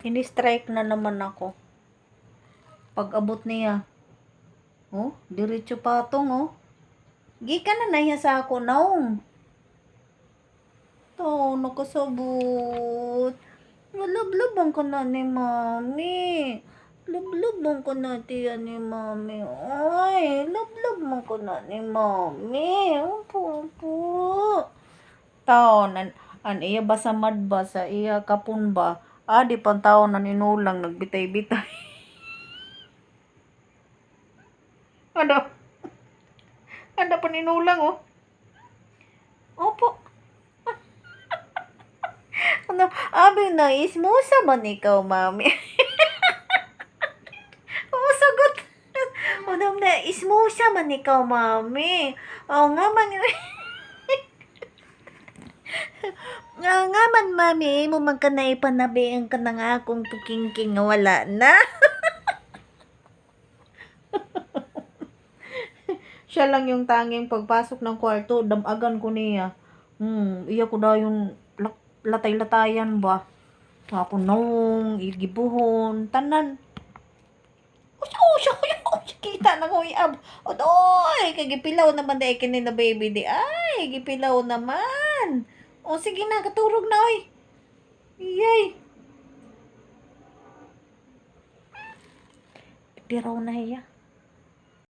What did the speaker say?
Ini-strike na naman ako. Pag abot niya. Oh, diretso patong oh. Gikan na nahiya sa ako naong. To, nakasabot. Lablabang ka na ni mami. Lablabang ka na tiya ni mami. Ay, lablabang ka na ni mami. Opo, opo. Taon, an iya basamad ba sa iya kapun ba? Di pang taon na ninulang nagbitay-bitay. Ada pa ninulang oh. Opo. Ano, abi na ismusa man ikaw, mami. Oo, sagot. Ano na, ismusa man ikaw, mami. Oo nga man. Nga man, mami, mo man ka na ipanabihan ka na nga akong tukingking nga wala na. Siya lang yung tanging pagpasok ng kwarto, damagan ko niya. Iya ko daw yung latay-latayan ba. Ako nung igibuhon, tanan. Usya, kita na ko iab. Oy, kagipilaw naman dahil kini na baby di. Ay, gipilaw naman. O sige na, katurog na oy. Iyay. Piraw na iya.